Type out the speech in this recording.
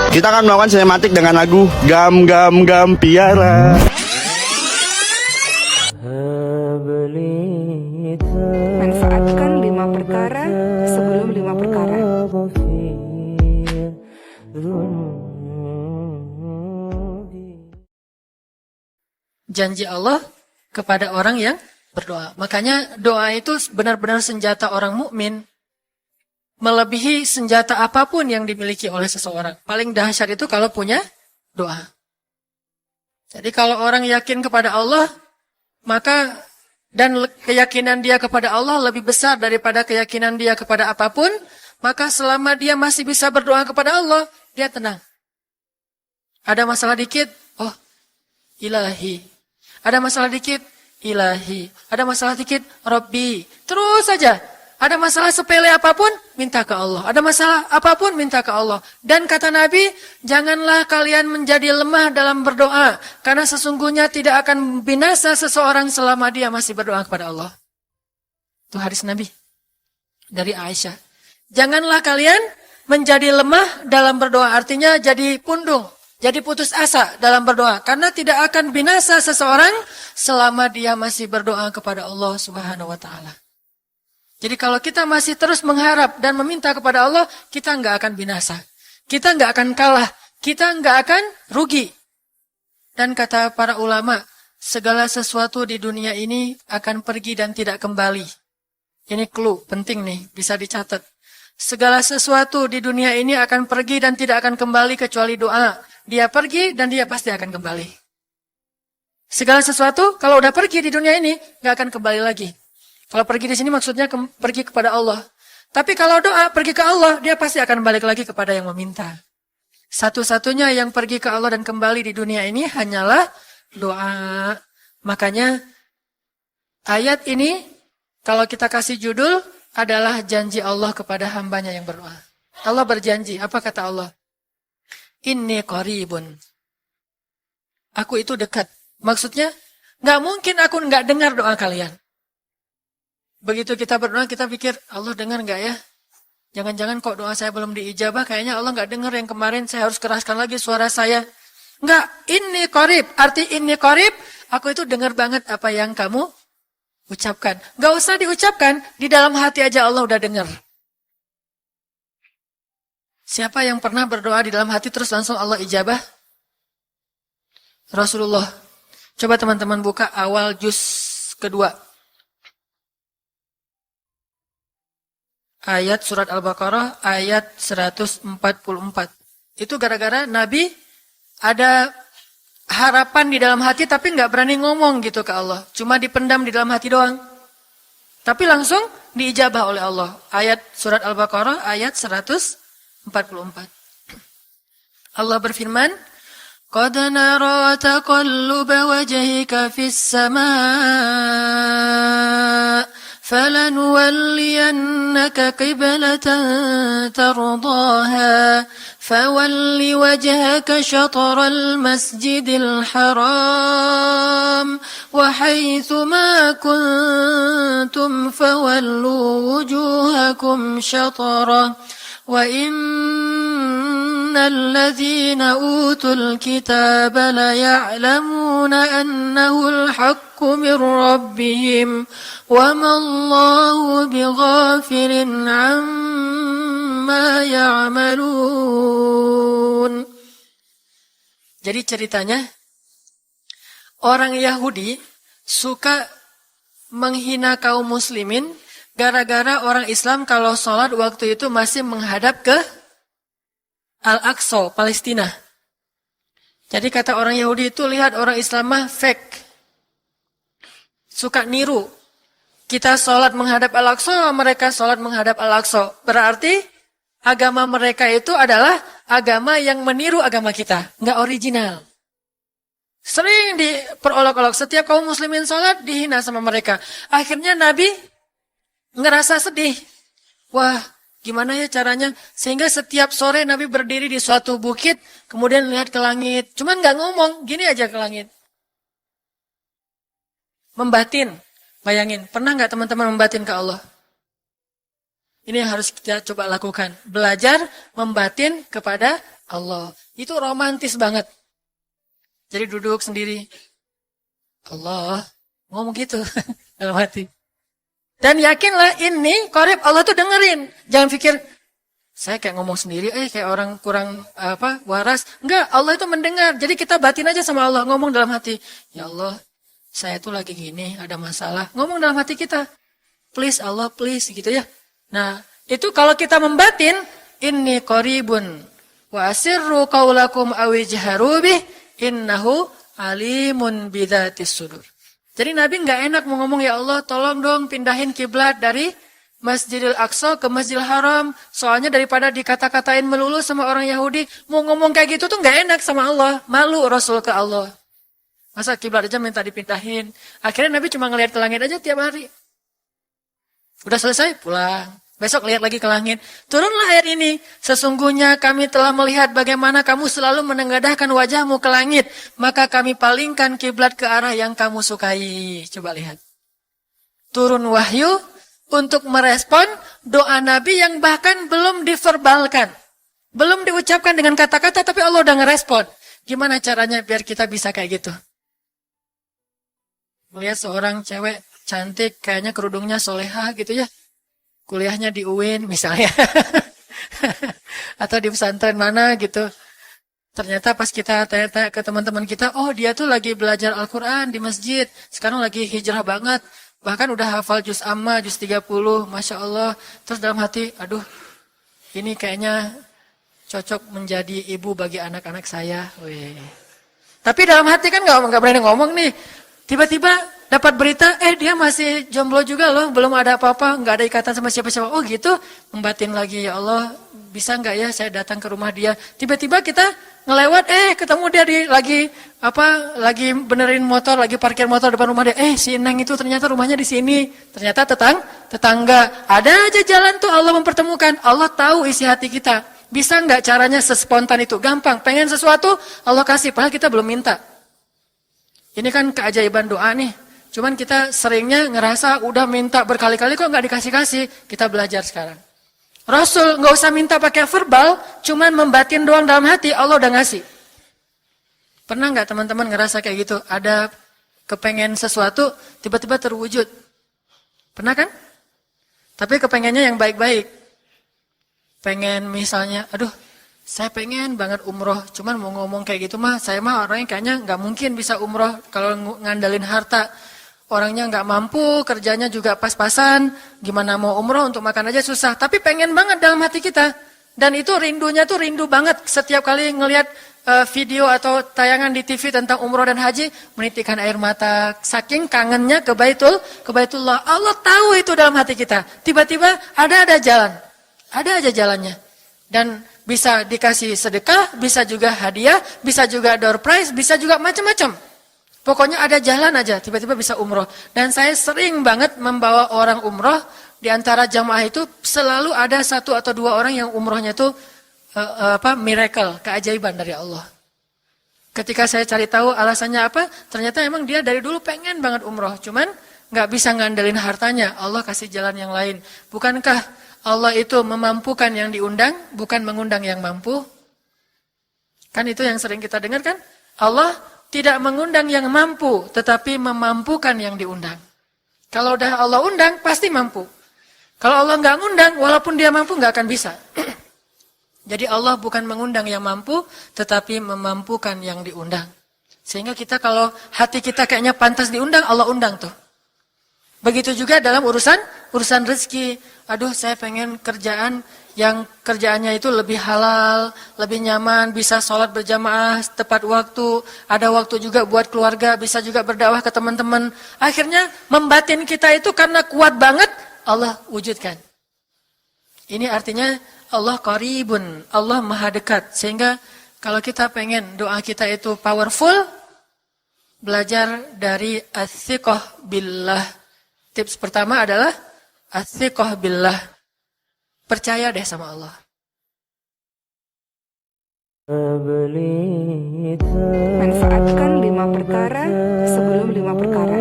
Kita akan melakukan sinematik dengan lagu Gam Gam Gam Piara. Manfaatkan 5 perkara sebelum 5 perkara. Janji Allah kepada orang yang berdoa. Makanya doa itu benar-benar senjata orang mukmin, melebihi senjata apapun yang dimiliki oleh seseorang. Paling dahsyat itu kalau punya doa. Jadi kalau orang yakin kepada Allah, maka dan keyakinan dia kepada Allah lebih besar daripada keyakinan dia kepada apapun, maka selama dia masih bisa berdoa kepada Allah, dia tenang. Ada masalah dikit, oh ilahi. Ada masalah dikit, ilahi. Ada masalah dikit, Rabbi. Terus saja. Ada masalah sepele apapun, minta ke Allah. Ada masalah apapun, minta ke Allah. Dan kata Nabi, janganlah kalian menjadi lemah dalam berdoa. Karena sesungguhnya tidak akan binasa seseorang selama dia masih berdoa kepada Allah. Itu hadis Nabi. Dari Aisyah. Janganlah kalian menjadi lemah dalam berdoa. Artinya jadi pundung. Jadi putus asa dalam berdoa. Karena tidak akan binasa seseorang selama dia masih berdoa kepada Allah Subhanahu wa Ta'ala. Jadi kalau kita masih terus mengharap dan meminta kepada Allah, kita nggak akan binasa. Kita nggak akan kalah. Kita nggak akan rugi. Dan kata para ulama, segala sesuatu di dunia ini akan pergi dan tidak kembali. Ini clue, penting nih, bisa dicatat. Segala sesuatu di dunia ini akan pergi dan tidak akan kembali kecuali doa. Dia pergi dan dia pasti akan kembali. Segala sesuatu kalau udah pergi di dunia ini, nggak akan kembali lagi. Kalau pergi di sini maksudnya pergi kepada Allah. Tapi kalau doa pergi ke Allah, dia pasti akan balik lagi kepada yang meminta. Satu-satunya yang pergi ke Allah dan kembali di dunia ini hanyalah doa. Makanya ayat ini kalau kita kasih judul adalah janji Allah kepada hambanya yang berdoa. Allah berjanji, apa kata Allah? Inni qaribun. Aku itu dekat. Maksudnya, nggak mungkin aku nggak dengar doa kalian. Begitu kita berdoa, kita pikir, Allah dengar nggak ya? Jangan-jangan kok doa saya belum diijabah, kayaknya Allah nggak dengar yang kemarin, saya harus keraskan lagi suara saya. Nggak, inni qarib. Arti inni qarib, aku itu dengar banget apa yang kamu ucapkan. Nggak usah diucapkan, di dalam hati aja Allah udah dengar. Siapa yang pernah berdoa di dalam hati terus langsung Allah ijabah? Rasulullah. Coba teman-teman buka awal juz kedua. Ayat surat Al-Baqarah ayat 144. Itu gara-gara Nabi ada harapan di dalam hati tapi nggak berani ngomong gitu ke Allah. Cuma dipendam di dalam hati doang. Tapi langsung diijabah oleh Allah. Ayat surat Al-Baqarah ayat 144. Allah berfirman, "Qad nara taqalluba wajhika fis samaa." فَلَنُوَلِّيَنَّكَ قِبْلَةً تَرْضَاهَا فَوَلِّ وَجْهَكَ شَطْرَ الْمَسْجِدِ الْحَرَامِ وَحَيْثُ مَا كُنْتُمْ فَوَلُّوا وُجُوهَكُمْ شَطْرَهُ وَإِنَّ الَّذِينَ أُوتُوا الْكِتَابَ لَيَعْلَمُونَ أَنَّهُ الْحَقُّ مِنْ رَبِّهِمْ وَمَا اللَّهُ بِغَافِلٍ عَمَّا يَعْمَلُونَ. Jadi ceritanya, orang Yahudi suka menghina kaum muslimin gara-gara orang Islam kalau sholat waktu itu masih menghadap ke Al-Aqsa, Palestina. Jadi kata orang Yahudi itu, lihat orang Islam mah fake. Suka niru. Kita sholat menghadap Al-Aqsa, mereka sholat menghadap Al-Aqsa. Berarti agama mereka itu adalah agama yang meniru agama kita. Nggak original. Sering diperolok-olok. Setiap kaum muslimin sholat dihina sama mereka. Akhirnya Nabi ngerasa sedih. Wah, gimana ya caranya? Sehingga setiap sore Nabi berdiri di suatu bukit, kemudian lihat ke langit. Cuman nggak ngomong, gini aja ke langit. Membatin. Bayangin, pernah nggak teman-teman membatin ke Allah? Ini yang harus kita coba lakukan. Belajar membatin kepada Allah. Itu romantis banget. Jadi duduk sendiri. Allah. Ngomong gitu dalam hati. Dan yakinlah ini qarib, Allah tuh dengerin. Jangan pikir saya kayak ngomong sendiri, kayak orang kurang waras. Enggak, Allah itu mendengar. Jadi kita batin aja sama Allah, ngomong dalam hati. Ya Allah, saya tuh lagi gini, ada masalah. Ngomong dalam hati kita. Please Allah, please gitu ya. Nah, itu kalau kita membatin, inni qaribun wa asirru qaulakum aw ijharu bih innahu alimun bidzatis sudur. Jadi Nabi nggak enak mau ngomong, ya Allah tolong dong pindahin kiblat dari Masjidil Aqsa ke Masjidil Haram. Soalnya daripada dikata-katain melulu sama orang Yahudi, mau ngomong kayak gitu tuh nggak enak sama Allah. Malu Rasul ke Allah. Masa kiblat aja minta dipindahin. Akhirnya Nabi cuma ngelihat ke langit aja tiap hari. Udah selesai, pulang. Besok lihat lagi ke langit. Turunlah ayat ini. Sesungguhnya kami telah melihat bagaimana kamu selalu menengadahkan wajahmu ke langit. Maka kami palingkan kiblat ke arah yang kamu sukai. Coba lihat. Turun wahyu untuk merespon doa Nabi yang bahkan belum diverbalkan. Belum diucapkan dengan kata-kata, tapi Allah udah ngerespon. Gimana caranya biar kita bisa kayak gitu? Melihat seorang cewek cantik, kayaknya kerudungnya soleha gitu ya. Kuliahnya di UIN misalnya. Atau di pesantren mana gitu. Ternyata pas kita tanya-tanya ke teman-teman kita, oh dia tuh lagi belajar Al-Quran di masjid. Sekarang lagi hijrah banget. Bahkan udah hafal juz amma, juz 30. Masya Allah. Terus dalam hati, aduh ini kayaknya cocok menjadi ibu bagi anak-anak saya. Wih. Tapi dalam hati kan gak berani ngomong nih. Tiba-tiba dapat berita, dia masih jomblo juga loh, belum ada apa-apa, nggak ada ikatan sama siapa-siapa. Oh gitu, membatin lagi, ya Allah, bisa nggak ya saya datang ke rumah dia? Tiba-tiba kita ngelewat, ketemu dia lagi benerin motor, lagi parkir motor depan rumah dia. Si Neng itu ternyata rumahnya di sini. Ternyata tetangga. Ada aja jalan tuh Allah mempertemukan. Allah tahu isi hati kita. Bisa nggak caranya sespontan itu? Gampang. Pengen sesuatu, Allah kasih. Padahal kita belum minta. Ini kan keajaiban doa nih. Cuman kita seringnya ngerasa udah minta berkali-kali kok nggak dikasih-kasih. Kita belajar sekarang. Rasul nggak usah minta pakai verbal, cuman membatin doang dalam hati, Allah udah ngasih. Pernah nggak teman-teman ngerasa kayak gitu? Ada kepengen sesuatu, tiba-tiba terwujud. Pernah kan? Tapi kepengennya yang baik-baik. Pengen misalnya, aduh, saya pengen banget umroh, cuman mau ngomong kayak gitu mah, saya mah orangnya kayaknya nggak mungkin bisa umroh kalau ngandalin harta. Orangnya nggak mampu, kerjanya juga pas-pasan, gimana mau umroh untuk makan aja susah. Tapi pengen banget dalam hati kita. Dan itu rindunya tuh rindu banget. Setiap kali ngelihat video atau tayangan di TV tentang umroh dan haji, menitikkan air mata. Saking kangennya ke Baitullah. Allah tahu itu dalam hati kita. Tiba-tiba ada jalan. Ada aja jalannya. Dan bisa dikasih sedekah, bisa juga hadiah, bisa juga door prize, bisa juga macam-macam. Pokoknya ada jalan aja, tiba-tiba bisa umroh. Dan saya sering banget membawa orang umroh, di antara jamaah itu selalu ada 1 atau 2 orang yang umrohnya itu miracle, keajaiban dari Allah. Ketika saya cari tahu alasannya apa, ternyata emang dia dari dulu pengen banget umroh, cuman nggak bisa ngandelin hartanya, Allah kasih jalan yang lain. Bukankah Allah itu memampukan yang diundang, bukan mengundang yang mampu? Kan itu yang sering kita dengar kan? Allah tidak mengundang yang mampu, tetapi memampukan yang diundang. Kalau udah Allah undang, pasti mampu. Kalau Allah nggak ngundang, walaupun dia mampu nggak akan bisa. Jadi Allah bukan mengundang yang mampu, tetapi memampukan yang diundang. Sehingga kita kalau hati kita kayaknya pantas diundang, Allah undang tuh. Begitu juga dalam urusan rezeki. Aduh, saya pengen kerjaan yang kerjaannya itu lebih halal, lebih nyaman, bisa sholat berjamaah tepat waktu, ada waktu juga buat keluarga, bisa juga berdakwah ke teman-teman. Akhirnya membatin kita itu karena kuat banget, Allah wujudkan. Ini artinya Allah qaribun, Allah maha dekat. Sehingga kalau kita pengen doa kita itu powerful, belajar dari as-siqah billah. Tips pertama adalah as-siqah billah. Percaya deh sama Allah. Manfaatkan 5 perkara sebelum 5 perkara.